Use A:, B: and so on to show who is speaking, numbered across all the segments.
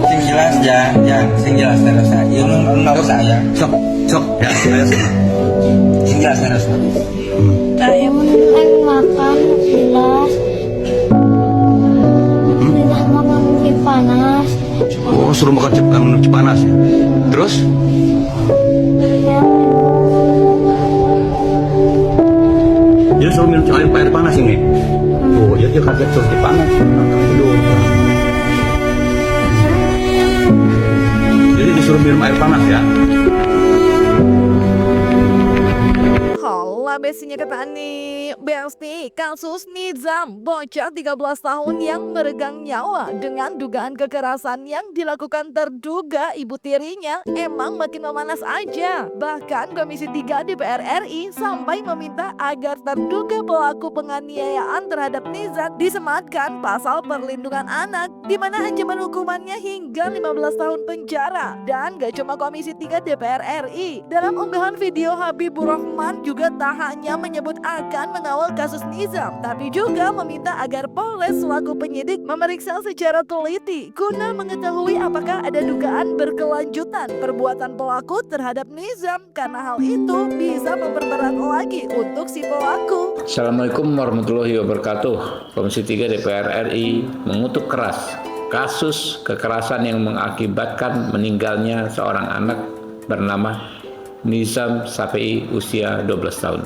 A: Sing jelas ya, sing jelas terus ya. Nggak usah ya. Sok, ya, ayo sok. Sing jelas terus.
B: Saya makan jelas. Tidak makan panas.
C: Oh, suruh makan minum Cipanas ya. Terus?
B: Ya,
C: Dia suruh minum air panas ini. Oh, ya dia kaget suruh Cipanas. Jadi disuruh minum air panas ya.
D: Hola besinya Ketani. Besti, kasus Nizam, bocah 13 tahun yang meregang nyawa dengan dugaan kekerasan yang dilakukan terduga ibu tirinya emang makin memanas aja. Bahkan Komisi 3 DPR RI sampai meminta agar terduga pelaku penganiayaan terhadap Nizam disematkan pasal perlindungan anak, di mana ancaman hukumannya hingga 15 tahun penjara. Dan gak cuma Komisi 3 DPR RI, dalam unggahan video Habibur Rahman juga tak hanya menyebut akan mengawal kasus Nizam, tapi juga meminta agar Polres selaku penyidik memeriksa secara teliti guna mengetahui apakah ada dugaan berkelanjutan perbuatan pelaku terhadap Nizam, karena hal itu bisa memperberat lagi untuk si pelaku.
E: Assalamualaikum warahmatullahi wabarakatuh. Komisi 3 DPR RI mengutuk keras kasus kekerasan yang mengakibatkan meninggalnya seorang anak bernama Nizam Shafii usia 12 tahun.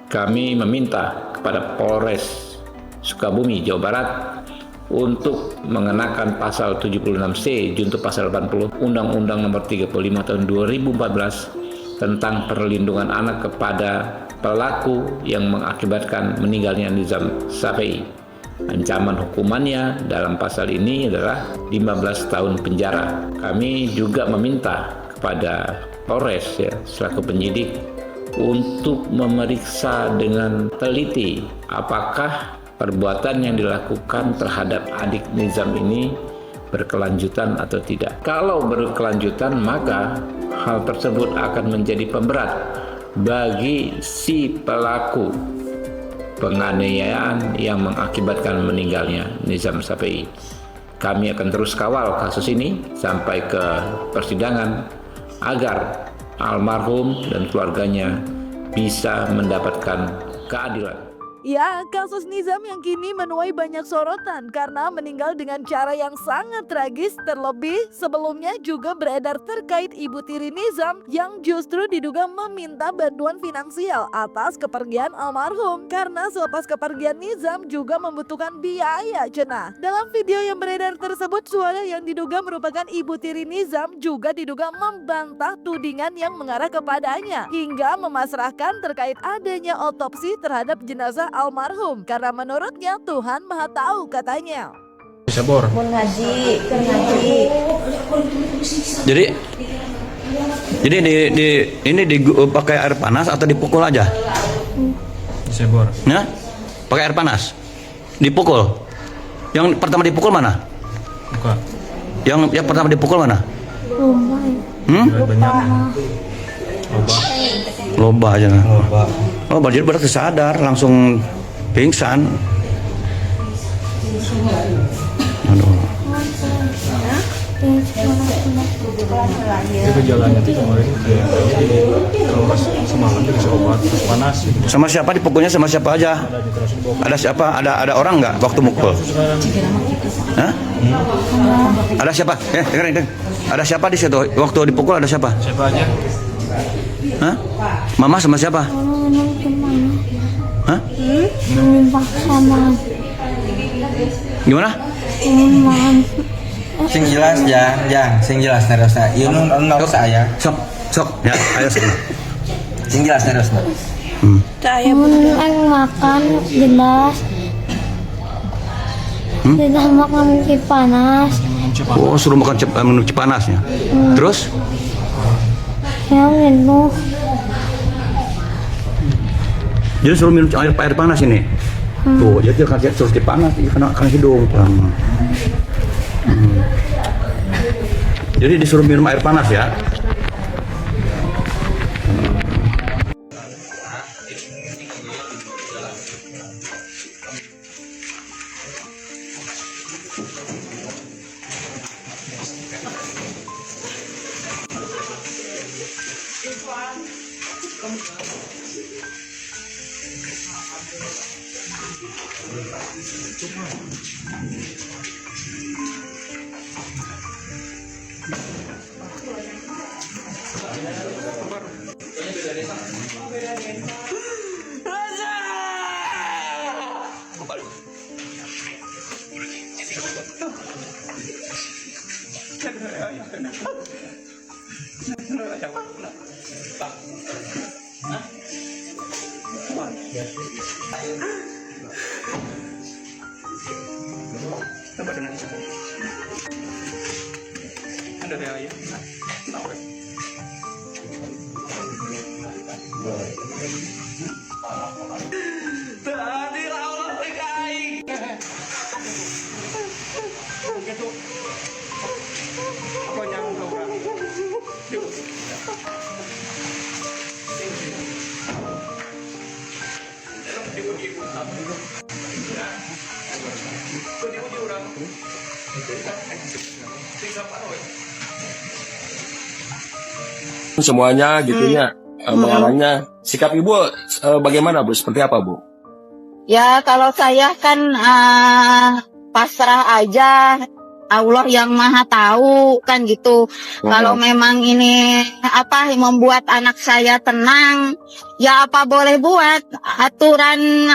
E: Kami meminta kepada Polres Sukabumi, Jawa Barat untuk mengenakan pasal 76C junto pasal 80 Undang-Undang Nomor 35 Tahun 2014 tentang perlindungan anak kepada pelaku yang mengakibatkan meninggalnya Nizam Shafii. Ancaman hukumannya dalam pasal ini adalah 15 tahun penjara. Kami juga meminta kepada Polres selaku penyidik untuk memeriksa dengan teliti apakah perbuatan yang dilakukan terhadap adik Nizam ini berkelanjutan atau tidak. Kalau berkelanjutan, maka hal tersebut akan menjadi pemberat bagi si pelaku penganiayaan yang mengakibatkan meninggalnya Nizam Shafii. Kami akan terus kawal kasus ini sampai ke persidangan agar almarhum dan keluarganya bisa mendapatkan keadilan.
D: Ya, kasus Nizam yang kini menuai banyak sorotan karena meninggal dengan cara yang sangat tragis. Terlebih sebelumnya juga beredar terkait ibu tiri Nizam yang justru diduga meminta bantuan finansial atas kepergian almarhum, karena selepas kepergian Nizam juga membutuhkan biaya cenah. Dalam video yang beredar tersebut, suara yang diduga merupakan ibu tiri Nizam juga diduga membantah tudingan yang mengarah kepadanya hingga memasrahkan terkait adanya otopsi terhadap jenazah almarhum, karena menurutnya Tuhan Maha Tahu katanya.
C: Sabor.
B: mau ngaji.
C: Jadi ini pakai air panas atau dipukul aja?
A: Sebor.
C: Ya? Pakai air panas. Dipukul. Yang pertama dipukul mana?
A: Buka.
C: Yang pertama dipukul mana?
B: Lumayan.
A: Banyak.
C: Loba aja. Loba jadi berarti sadar langsung pingsan. Aduh.
A: Itu jalannya tuh kemarin kayak kalau pas semalam dikasih obat terus panas gitu.
C: Sama siapa dipukulnya, sama siapa aja? Ada siapa? Ada orang nggak waktu mukul? Hah? Ada siapa? Dengerin. Ada siapa di situ waktu dipukul? Ada siapa?
A: Siapa aja?
C: Hah? Mama sama siapa?
B: Minum kemana?
C: Hah?
B: Minum sama
C: Gimana?
B: makan.
A: Sing jelas ya, sing jelas terus ya. Nggak usah ya.
C: Sok. Ya, ayo sok.
A: Sing jelas terus.
B: Saya makan jelas. Tidak makan panas.
C: Oh, suruh makan minum Cipanas ya. Terus?
B: Ya minum.
C: Jadi suruh minum air panas ini. Tuh, jadi kaget terus dipanas kena hidung. Jadi disuruh minum air panas ya.
F: Semuanya gitunya mengalaminya. Sikap ibu bagaimana bu? Seperti apa bu?
G: Ya kalau saya kan pasrah aja, Allah yang maha tahu kan gitu. Kalau memang ini apa membuat anak saya tenang, ya apa boleh buat. Aturan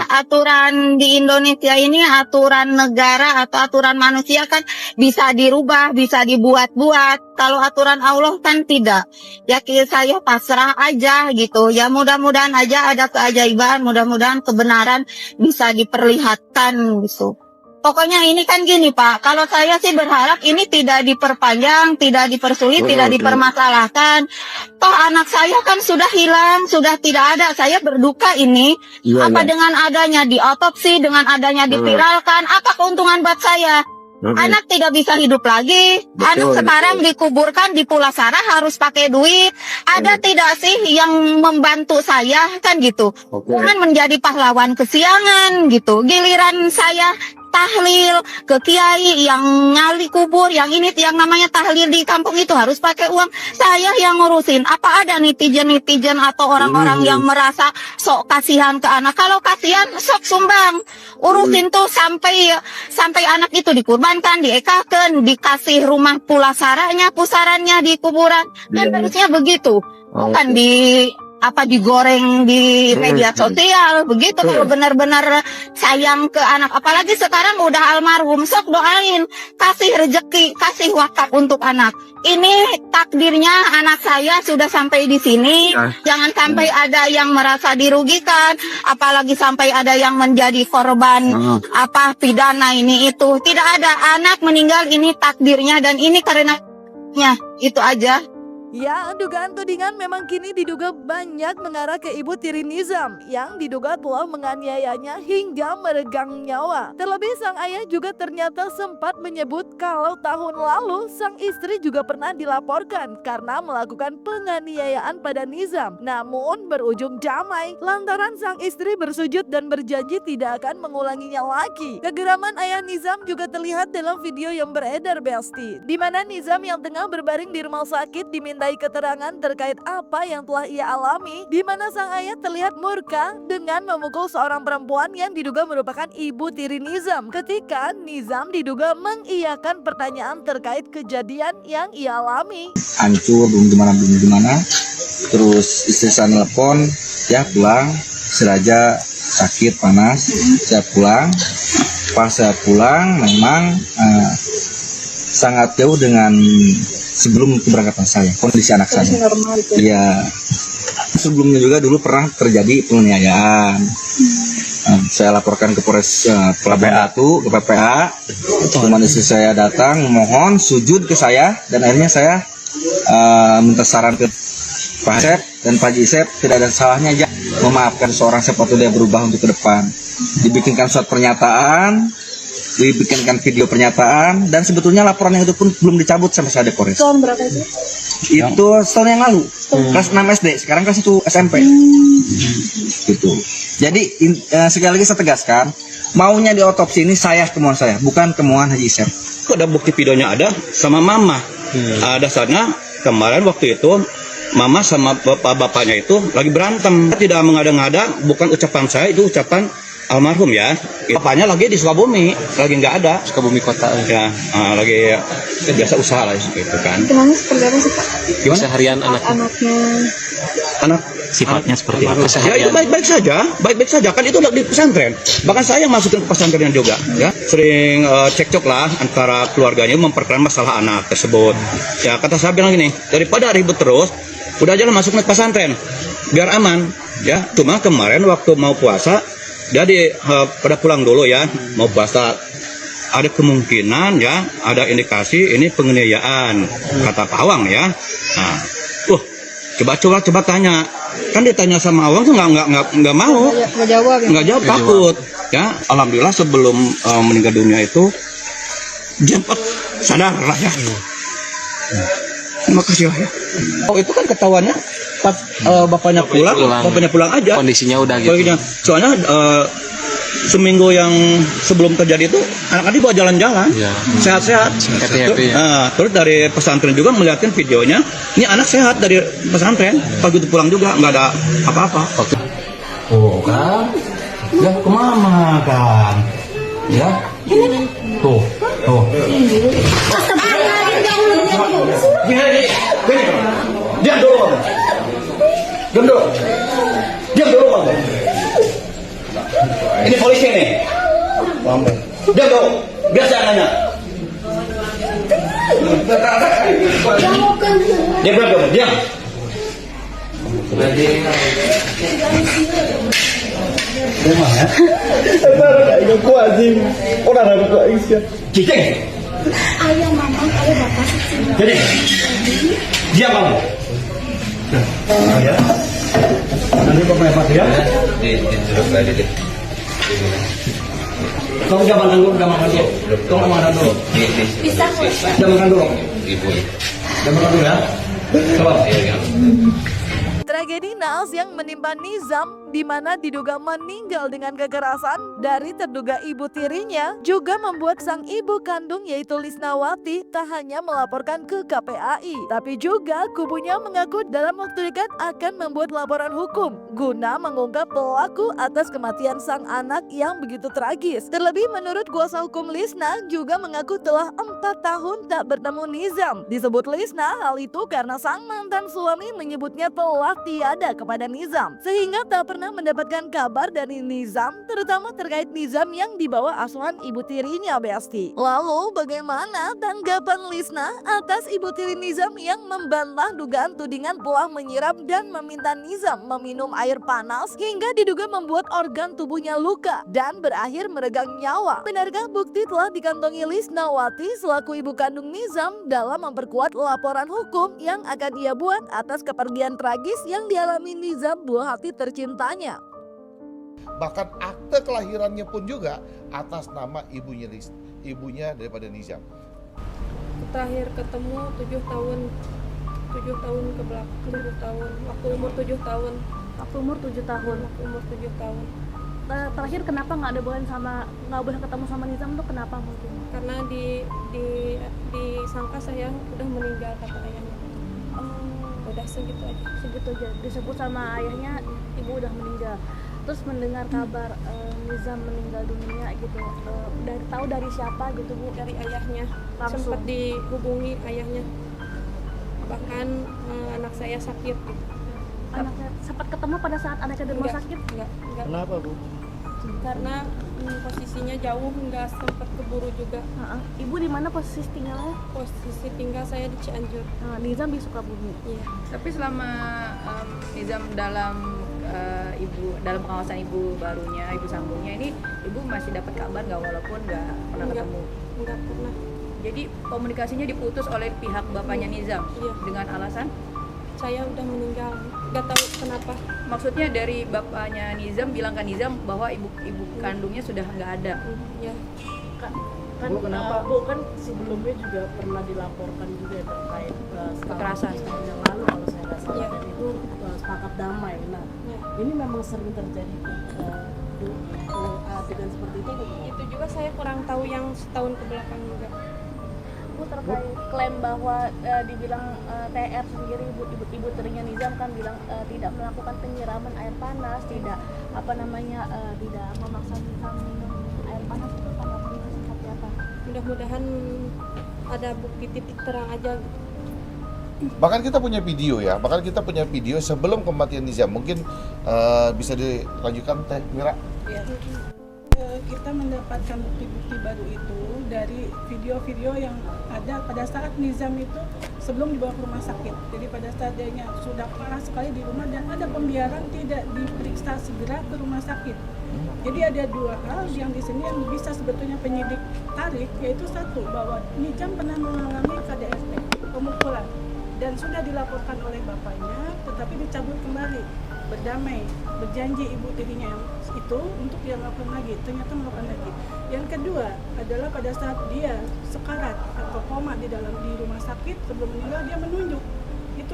G: aturan di Indonesia ini, aturan negara atau aturan manusia kan bisa dirubah, bisa dibuat-buat. Kalau aturan Allah kan tidak. Ya saya pasrah aja gitu. Ya mudah-mudahan aja ada keajaiban, mudah-mudahan kebenaran bisa diperlihatkan gitu. Pokoknya ini kan gini Pak, kalau saya sih berharap ini tidak diperpanjang, tidak dipersulit, tidak dipermasalahkan. Toh anak saya kan sudah hilang, sudah tidak ada. Saya berduka ini. Dengan adanya diotopsi, dengan adanya dipiralkan, apa keuntungan buat saya? Anak tidak bisa hidup lagi. Anak sekarang dikuburkan di Pulasara harus pakai duit. Ada tidak sih yang membantu saya kan gitu? Jangan menjadi pahlawan kesiangan gitu. Giliran saya tahlil ke kiai yang ngali kubur, yang ini yang namanya tahlil di kampung itu harus pakai uang. Saya yang ngurusin. Apa ada netizen atau orang-orang yang merasa sok kasihan ke anak? Kalau kasihan sok sumbang. Urusin tuh sampai anak itu dikurbankan, diekakan, dikasih rumah pulasaranya, pusarannya di kuburan. Dan harusnya begitu. Bukan digoreng di media sosial begitu. Kalau benar-benar sayang ke anak, apalagi sekarang udah almarhum, sok doain, kasih rezeki, kasih wakaf untuk anak. Ini takdirnya anak saya sudah sampai di sini. Jangan sampai ada yang merasa dirugikan, apalagi sampai ada yang menjadi korban pidana ini itu. Tidak ada, anak meninggal ini takdirnya dan ini karenanya. Itu aja.
D: Ya, dugaan tudingan memang kini diduga banyak mengarah ke ibu tiri Nizam yang diduga telah menganiayanya hingga meregang nyawa. Terlebih sang ayah juga ternyata sempat menyebut kalau tahun lalu sang istri juga pernah dilaporkan karena melakukan penganiayaan pada Nizam. Namun berujung damai lantaran sang istri bersujud dan berjanji tidak akan mengulanginya lagi. Kegeraman ayah Nizam juga terlihat dalam video yang beredar Besti, di mana Nizam yang tengah berbaring di rumah sakit dimintai keterangan terkait apa yang telah ia alami, di mana sang ayah terlihat murka dengan memukul seorang perempuan yang diduga merupakan ibu tiri Nizam ketika Nizam diduga mengiyakan pertanyaan terkait kejadian yang ia alami.
A: Hancur, belum gimana. Terus istri saya nelpon, ya pulang, istirahat sakit panas, saya pulang. Pas saya pulang memang sangat jauh dengan sebelum keberangkatan saya, kondisi anak saya. Iya. Sebelumnya juga dulu pernah terjadi penganiayaan. Saya laporkan ke Polres Pelabuhan Batu, ke PPA. Teman istri saya datang memohon sujud ke saya dan akhirnya saya minta saran ke Pak Asep dan Pak Jisep, tidak ada salahnya aja memaafkan seorang sepatu dia berubah untuk ke depan. Dibikinkan surat pernyataan, dibikinkan video pernyataan, dan sebetulnya laporan yang itu pun belum dicabut sampai saya di Polres.
H: Tahun berapa itu?
A: Itu setahun yang lalu, kelas 6 SD, sekarang kelas 1 SMP. Gitu. Jadi sekali lagi saya tegaskan, maunya diotopsi ini kemauan saya, bukan kemauan Haji Isep.
C: Kok ada bukti videonya ada sama mama. Ada sana kemarin waktu itu mama sama bapaknya itu lagi berantem. Tidak mengada-ngada, bukan ucapan saya, itu ucapan almarhum ya. Bapaknya lagi di Sukabumi, lagi nggak ada.
F: Sukabumi kota.
C: Ya, lagi biasa usaha lah gitu kan.
H: Kenanya seperti apa sih Pak?
C: Gimana?
F: Seharian anaknya.
C: Anak
I: Sifatnya seperti apa?
C: ya itu baik-baik saja kan itu di pesantren, bahkan saya yang masukin ke pesantren juga ya, sering cekcok lah antara keluarganya memperkeran masalah anak tersebut ya. Kata saya bilang gini, daripada ribut terus udah aja lah masuk ke pesantren biar aman ya. Cuma kemarin waktu mau puasa jadi pada pulang dulu ya, mau puasa ada kemungkinan ya, ada indikasi ini penganiayaan kata Pak Awang ya. Nah, coba tanya, kan ditanya sama Awang tuh nggak mau, nggak jawab, takut ya. Alhamdulillah sebelum meninggal dunia itu dia sadar lah ya. Terima kasih lah ya. Oh itu kan ketahuannya pas bapaknya pulang aja.
F: Kondisinya udah gitu.
C: Soalnya seminggu yang sebelum terjadi itu anak-anak dibawa jalan-jalan, sehat-sehat.
F: Happy.
C: Terus dari pesantren juga melihatin videonya, ini anak sehat dari pesantren, pagi itu pulang juga nggak ada apa-apa. Oh kan, ya kemana kan, ya, tuh. Diam dulu, diam dulu. Ini polisi nih. Diam dulu, biar saya nanya. Diam. Cicing.
H: Ayah mama, ayah bapak.
C: Jadi, diam kamu. Ya. Nanti bapak ya. Kamu jangan makan dulu. Jangan makan dulu. Jangan makan dulu ya. Coba.
D: Tragedi naas yang menimpa Nizam di mana diduga meninggal dengan kekerasan dari terduga ibu tirinya juga membuat sang ibu kandung yaitu Lisnawati tak hanya melaporkan ke KPAI, tapi juga kubunya mengaku dalam waktu dekat akan membuat laporan hukum guna mengungkap pelaku atas kematian sang anak yang begitu tragis. Terlebih menurut kuasa hukum Lisna juga mengaku telah 4 tahun tak bertemu Nizam. Disebut Lisna hal itu karena sang mantan suami menyebutnya telah tiada kepada Nizam sehingga tak pernah mendapatkan kabar dari Nizam, terutama terkait Nizam yang dibawa asuhan ibu tirinya Besti. Lalu bagaimana tanggapan Lisna atas ibu tiri Nizam yang membantah dugaan tudingan telah menyiram dan meminta Nizam meminum air panas hingga diduga membuat organ tubuhnya luka dan berakhir meregang nyawa? Benarkah bukti telah dikantongi Lisnawati selaku ibu kandung Nizam dalam memperkuat laporan hukum yang akan ia buat atas kepergian tragis yang dialami Nizam, buah hati tercintanya?
J: Bahkan akte kelahirannya pun juga atas nama ibunya daripada Nizam.
H: Terakhir ketemu 7 tahun ke belakang, 7 tahun. Waktu umur 7 tahun.
K: Terakhir kenapa nggak boleh ketemu sama Nizam tuh kenapa mungkin?
H: Karena disangka saya udah meninggal kata ayahnya. Udah segitu aja.
K: Disebut sama ayahnya ibu udah meninggal. Terus mendengar kabar Nizam meninggal dunia gitu, tahu dari siapa gitu Bu?
H: Dari ayahnya.
K: Langsung.
H: Sempat dihubungi ayahnya. Bahkan anak saya sakit.
K: Anaknya sempat ketemu pada saat anaknya di rumah sakit?
H: Enggak.
J: Kenapa, Bu?
H: Karena posisinya jauh, nggak sempat keburu juga.
K: Ibu di mana posisi tinggalnya?
H: Posisi tinggal saya di Cianjur.
K: Nizam di Sukabumi.
H: Iya.
L: Tapi selama Nizam dalam pengawasan ibu barunya, ibu sambungnya ini, ibu masih dapat kabar nggak walaupun nggak pernah ketemu?
H: Nggak pernah.
L: Jadi komunikasinya diputus oleh pihak bapaknya Nizam dengan alasan?
H: Saya udah meninggal, nggak tahu kenapa.
L: Maksudnya dari bapaknya Nizam bilang ke Nizam bahwa ibu kandungnya sudah nggak ada.
H: Ya.
K: Kan Bu kan sebelumnya juga pernah dilaporkan juga terkait
L: Kekerasan.
K: setahun yang lalu kalau saya nggak salah, dan itu sepakat damai. Nah, ini memang sering terjadi adegan seperti itu.
H: Itu juga saya kurang tahu yang setahun ke belakang juga.
K: Bu, terkait klaim bahwa dibilang TR sendiri, ibu tirinya Nizam kan bilang tidak melakukan penyiraman air panas, tidak tidak memaksa Nizam minum air panas, itu tanggapannya seperti apa?
H: Mudah-mudahan ada bukti titik terang aja.
J: Bahkan kita punya video ya, sebelum kematian Nizam. Mungkin bisa dilanjutkan Teh Mira.
I: Ya. Kita mendapatkan bukti-bukti baru itu dari video-video yang ada pada saat Nizam itu sebelum dibawa ke rumah sakit. Jadi pada saat dia sudah parah sekali di rumah dan ada pembiaran tidak diperiksa segera ke rumah sakit. Jadi ada dua hal yang di sini yang bisa sebetulnya penyidik tarik, yaitu satu, bahwa Nizam pernah mengalami KDRT, pemukulan, dan sudah dilaporkan oleh bapaknya, tetapi dicabut kembali, berdamai, berjanji ibu tirinya yang itu untuk dia melakukan lagi, ternyata melakukan lagi. Yang kedua adalah pada saat dia sekarat atau koma di rumah sakit sebelum meninggal, dia menunjuk itu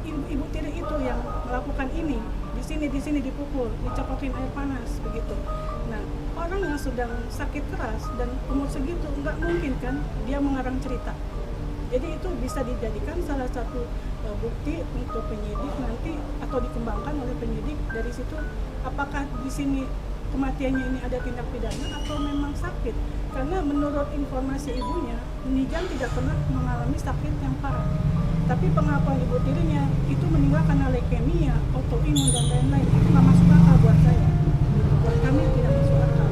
I: ibu tiri itu yang melakukan ini, di sini dipukul, dicopotin air panas begitu. Nah, orang yang sedang sakit keras dan umur segitu nggak mungkin kan dia mengarang cerita. Jadi itu bisa dijadikan salah satu bukti untuk penyidik nanti atau dikembangkan oleh penyidik dari situ, apakah di sini kematiannya ini ada tindak pidana atau memang sakit. Karena menurut informasi ibunya, Nizam tidak pernah mengalami sakit yang parah. Tapi pengakuan ibu tirinya itu meninggal karena leukemia, autoimun dan lain-lain. Itu nggak masuk akal buat saya. Buat kami tidak masuk akal.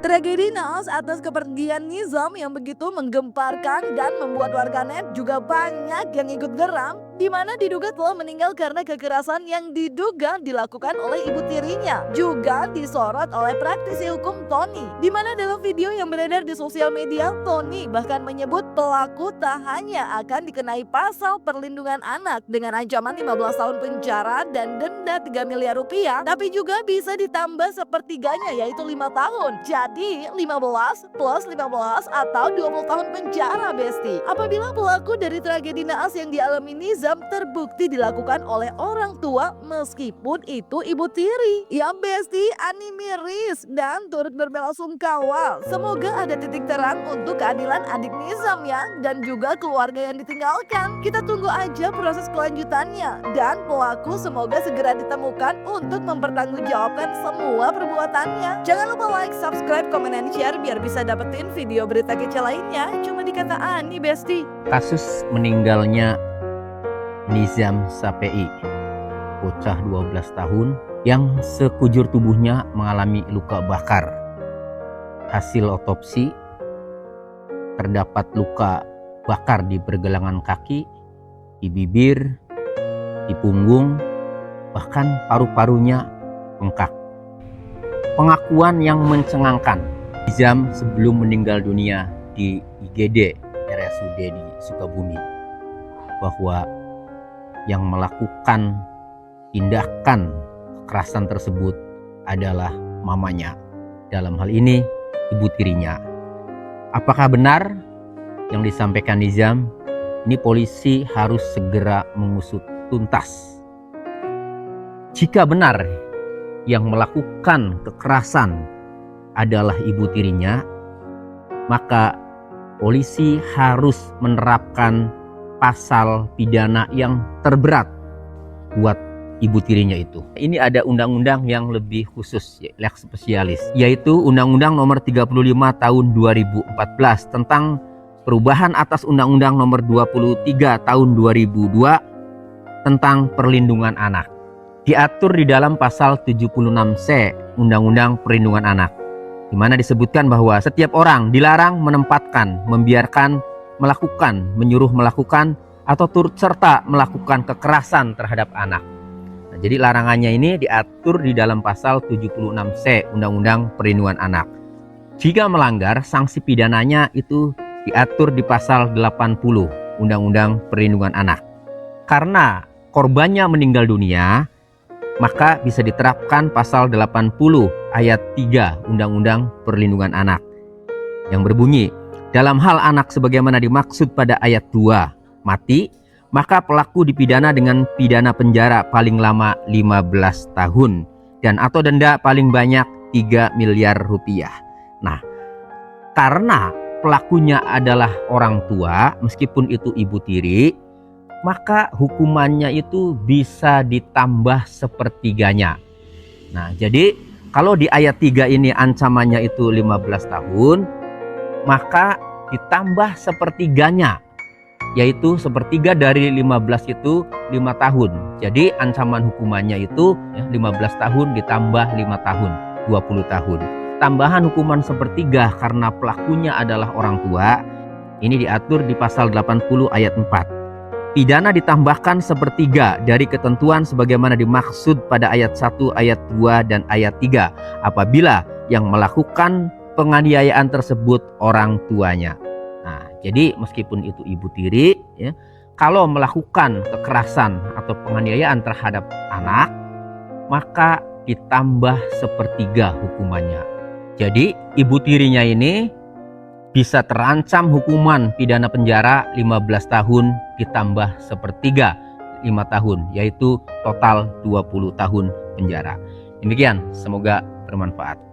D: Tragedi naas atas kepergian Nizam yang begitu menggemparkan dan membuat warganet juga banyak yang ikut geram, di mana diduga telah meninggal karena kekerasan yang diduga dilakukan oleh ibu tirinya. Juga disorot oleh praktisi hukum Tony, di mana dalam video yang beredar di sosial media, Tony bahkan menyebut pelaku tak hanya akan dikenai pasal perlindungan anak dengan ancaman 15 tahun penjara dan denda 3 miliar rupiah, tapi juga bisa ditambah sepertiganya yaitu 5 tahun. Jadi 15 plus 15 atau 20 tahun penjara, Besti. Apabila pelaku dari tragedi naas yang dialami Nizam terbukti dilakukan oleh orang tua meskipun itu ibu tiri. Ya Besti, Ani miris dan turut berbelasungkawa. Semoga ada titik terang untuk keadilan adik Nizam ya, dan juga keluarga yang ditinggalkan. Kita tunggu aja proses kelanjutannya, dan pelaku semoga segera ditemukan untuk mempertanggungjawabkan semua perbuatannya. Jangan lupa like, subscribe, komen, dan share biar bisa dapetin video berita kece lainnya cuma di Kata Ani, Besti.
M: Kasus meninggalnya Nizam Sapei, bocah 12 tahun yang sekujur tubuhnya mengalami luka bakar. Hasil otopsi terdapat luka bakar di pergelangan kaki, di bibir, di punggung, bahkan paru-parunya bengkak. Pengakuan yang mencengangkan. Nizam sebelum meninggal dunia di IGD RSUD di Sukabumi, bahwa yang melakukan tindakan kekerasan tersebut adalah mamanya, dalam hal ini ibu tirinya. Apakah benar yang disampaikan Nizam? Ini polisi harus segera mengusut tuntas. Jika benar yang melakukan kekerasan adalah ibu tirinya, maka polisi harus menerapkan pasal pidana yang terberat buat ibu tirinya itu. Ini ada undang-undang yang lebih khusus, yang spesialis, yaitu Undang-Undang Nomor 35 Tahun 2014 tentang perubahan atas Undang-Undang Nomor 23 Tahun 2002 tentang perlindungan anak. Diatur di dalam pasal 76C Undang-Undang Perlindungan Anak, di mana disebutkan bahwa setiap orang dilarang menempatkan, membiarkan, melakukan, menyuruh melakukan, atau turut serta melakukan kekerasan terhadap anak. Nah, jadi larangannya ini diatur di dalam pasal 76C Undang-Undang Perlindungan Anak. Jika melanggar, sanksi pidananya itu diatur di pasal 80 Undang-Undang Perlindungan Anak. Karena korbannya meninggal dunia, maka bisa diterapkan pasal 80 ayat 3 Undang-Undang Perlindungan Anak yang berbunyi, dalam hal anak sebagaimana dimaksud pada ayat 2 mati, maka pelaku dipidana dengan pidana penjara paling lama 15 tahun dan atau denda paling banyak 3 miliar rupiah. Nah, karena pelakunya adalah orang tua, meskipun itu ibu tiri, maka hukumannya itu bisa ditambah sepertiganya. Nah, jadi kalau di ayat 3 ini ancamannya itu 15 tahun, maka ditambah sepertiganya, yaitu sepertiga dari 15 itu 5 tahun. Jadi ancaman hukumannya itu 15 tahun ditambah 5 tahun, 20 tahun. Tambahan hukuman sepertiga karena pelakunya adalah orang tua, ini diatur di pasal 80 ayat 4. Pidana ditambahkan sepertiga dari ketentuan sebagaimana dimaksud pada ayat 1, ayat 2, dan ayat 3 apabila yang melakukan penganiayaan tersebut orang tuanya. Nah, jadi meskipun itu ibu tiri, ya, kalau melakukan kekerasan atau penganiayaan terhadap anak, maka ditambah sepertiga hukumannya. Jadi ibu tirinya ini bisa terancam hukuman pidana penjara 15 tahun ditambah sepertiga 5 tahun, yaitu total 20 tahun penjara. Demikian, semoga bermanfaat.